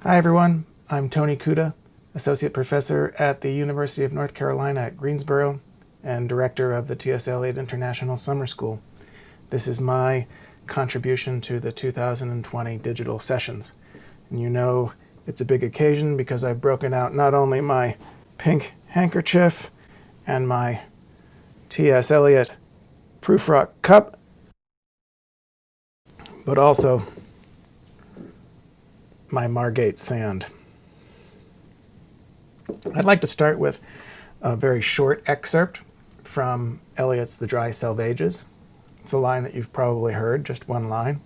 Hi everyone, I'm Tony Cuda, Associate Professor at the University of North Carolina at Greensboro and Director of the T.S. Eliot International Summer School. This is my contribution to the 2020 digital sessions. And you know it's a big occasion because I've broken out not only my pink handkerchief and my T.S. Eliot Proof Rock cup, but also my Margate sand. I'd like to start with a very short excerpt from Eliot's The Dry Selvages. It's a line that you've probably heard, just one line.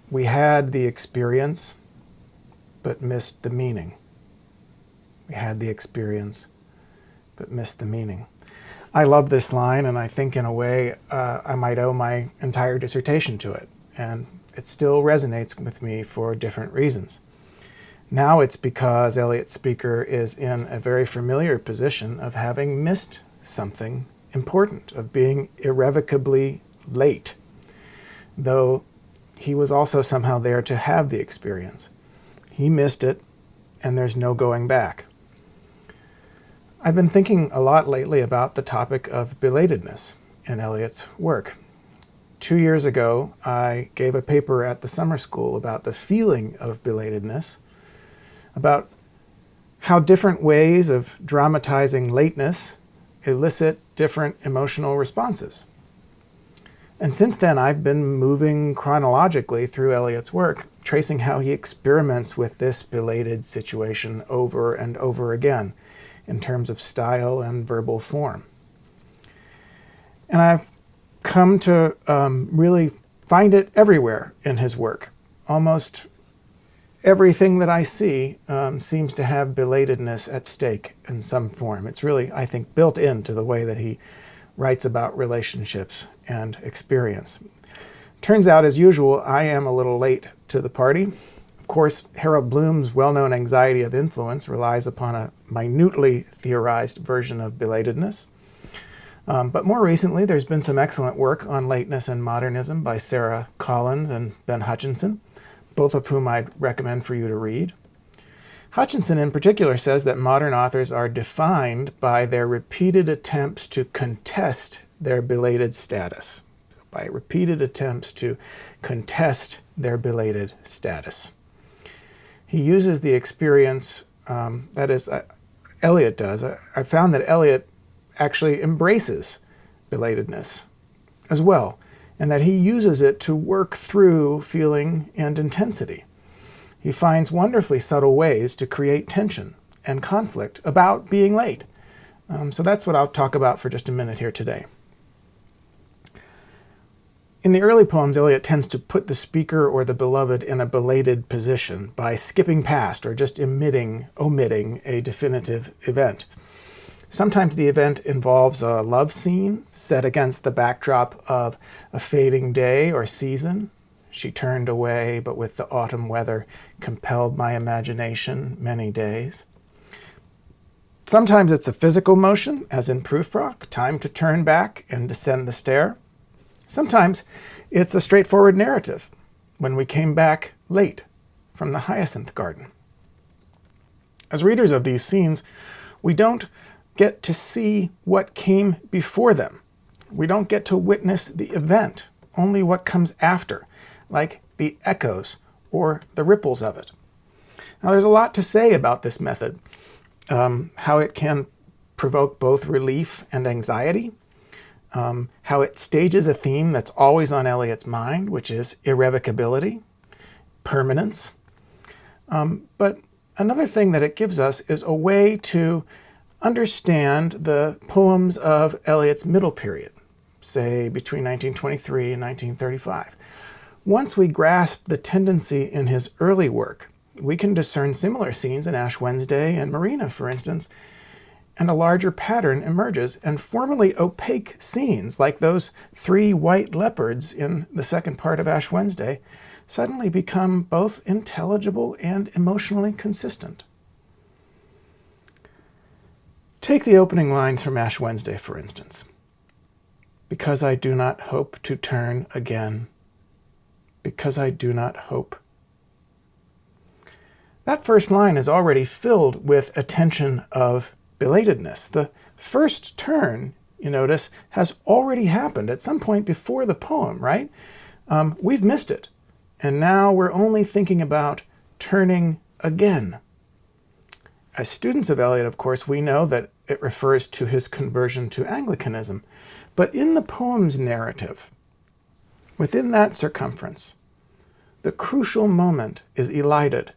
We had the experience, but missed the meaning. We had the experience, but missed the meaning. I love this line, and I think in a way I might owe my entire dissertation to it. And it still resonates with me for different reasons. Now it's because Eliot's speaker is in a very familiar position of having missed something important, of being irrevocably late, though he was also somehow there to have the experience. He missed it, and there's no going back. I've been thinking a lot lately about the topic of belatedness in Eliot's work. 2 years ago, I gave a paper at the summer school about the feeling of belatedness, about how different ways of dramatizing lateness elicit different emotional responses. And since then, I've been moving chronologically through Eliot's work, tracing how he experiments with this belated situation over and over again in terms of style and verbal form. And I've come to really find it everywhere in his work. Almost everything that I see seems to have belatedness at stake in some form. It's really, I think, built into the way that he writes about relationships and experience. Turns out, as usual, I am a little late to the party. Of course, Harold Bloom's well-known anxiety of influence relies upon a minutely theorized version of belatedness. But more recently, there's been some excellent work on lateness and modernism by Sarah Collins and Ben Hutchinson, both of whom I'd recommend for you to read. Hutchinson in particular says that modern authors are defined by their repeated attempts to contest their belated status. By repeated attempts to contest their belated status. He uses the experience, that is, Eliot does. I found that Eliot actually embraces belatedness as well, and that he uses it to work through feeling and intensity. He finds wonderfully subtle ways to create tension and conflict about being late. So that's what I'll talk about for just a minute here today. In the early poems, Eliot tends to put the speaker or the beloved in a belated position by skipping past or just omitting a definitive event. Sometimes the event involves a love scene set against the backdrop of a fading day or season. She turned away, but with the autumn weather compelled my imagination many days. Sometimes it's a physical motion, as in Prufrock, time to turn back and descend the stair. Sometimes it's a straightforward narrative, when we came back late from the hyacinth garden. As readers of these scenes, we don't get to see what came before them. We don't get to witness the event, only what comes after, like the echoes or the ripples of it. Now, there's a lot to say about this method, how it can provoke both relief and anxiety, how it stages a theme that's always on Eliot's mind, which is irrevocability, permanence. But another thing that it gives us is a way to understand the poems of Eliot's middle period, say between 1923 and 1935. Once we grasp the tendency in his early work, we can discern similar scenes in Ash Wednesday and Marina, for instance, and a larger pattern emerges, and formerly opaque scenes, like those 3 white leopards in the second part of Ash Wednesday, suddenly become both intelligible and emotionally consistent. Take the opening lines from Ash Wednesday, for instance. Because I do not hope to turn again. Because I do not hope. That first line is already filled with a tension of belatedness. The first turn, you notice, has already happened at some point before the poem, right? We've missed it. And now we're only thinking about turning again. As students of Eliot, of course, we know that it refers to his conversion to Anglicanism. But in the poem's narrative, within that circumference, the crucial moment is elided.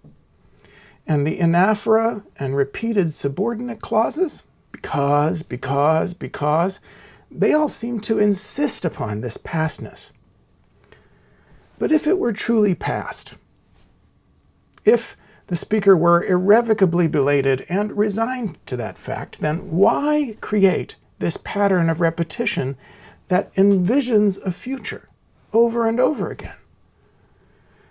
And the anaphora and repeated subordinate clauses, because, they all seem to insist upon this pastness. But if it were truly past, if the speaker were irrevocably belated and resigned to that fact, then why create this pattern of repetition that envisions a future over and over again?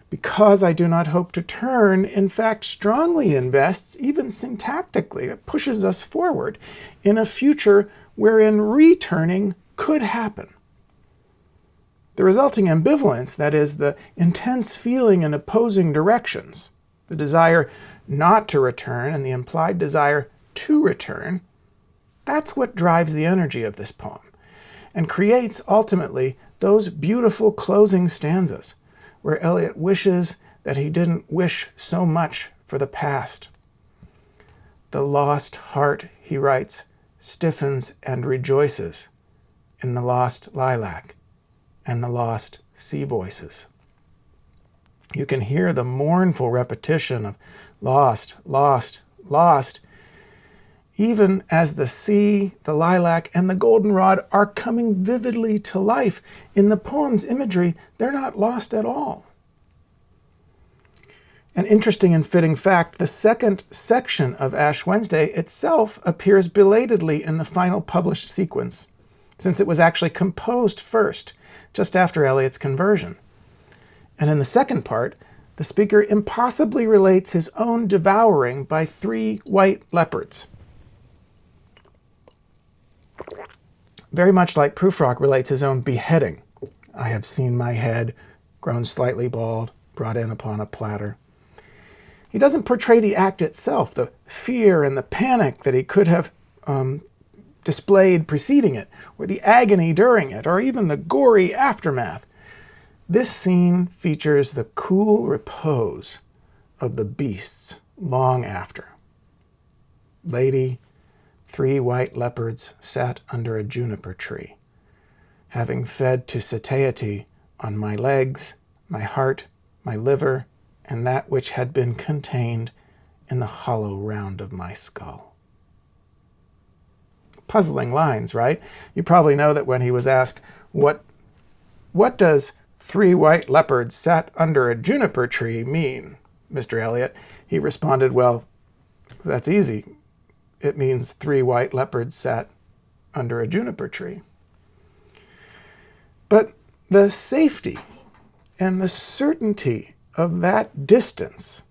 Because I do not hope to turn, in fact, strongly invests, even syntactically, it pushes us forward in a future wherein returning could happen. The resulting ambivalence, that is, the intense feeling in opposing directions, the desire not to return and the implied desire to return, that's what drives the energy of this poem and creates, ultimately, those beautiful closing stanzas where Eliot wishes that he didn't wish so much for the past. The lost heart, he writes, stiffens and rejoices in the lost lilac and the lost sea voices. You can hear the mournful repetition of lost, lost, lost, even as the sea, the lilac, and the goldenrod are coming vividly to life. In the poem's imagery, they're not lost at all. An interesting and fitting fact, the second section of Ash Wednesday itself appears belatedly in the final published sequence, since it was actually composed first, just after Eliot's conversion. And in the second part, the speaker impossibly relates his own devouring by 3 white leopards. Very much like Prufrock relates his own beheading. I have seen my head, grown slightly bald, brought in upon a platter. He doesn't portray the act itself, the fear and the panic that he could have displayed preceding it, or the agony during it, or even the gory aftermath. This scene features the cool repose of the beasts long after. Lady, 3 white leopards sat under a juniper tree, having fed to satiety on my legs, my heart, my liver, and that which had been contained in the hollow round of my skull. Puzzling lines, right? You probably know that when he was asked, what does 3 white leopards sat under a juniper tree mean, Mr. Eliot? He responded, well, that's easy. It means 3 white leopards sat under a juniper tree. But the safety and the certainty of that distance,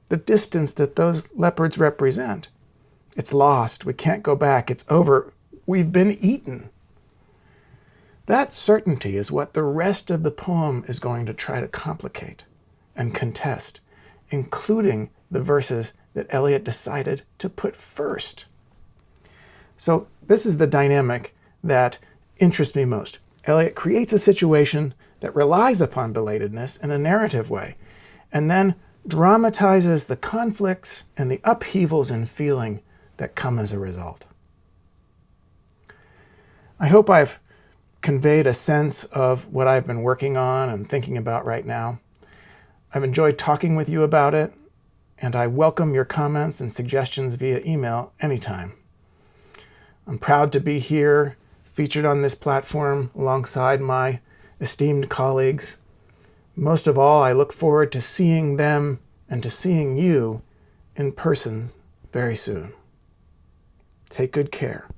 the distance that those leopards represent, it's lost. We can't go back. It's over. We've been eaten. That certainty is what the rest of the poem is going to try to complicate and contest, including the verses that Eliot decided to put first. So this is the dynamic that interests me most. Eliot creates a situation that relies upon belatedness in a narrative way, and then dramatizes the conflicts and the upheavals in feeling that come as a result. I hope I've conveyed a sense of what I've been working on and thinking about right now. I've enjoyed talking with you about it, and I welcome your comments and suggestions via email anytime. I'm proud to be here, featured on this platform alongside my esteemed colleagues. Most of all, I look forward to seeing them and to seeing you in person very soon. Take good care.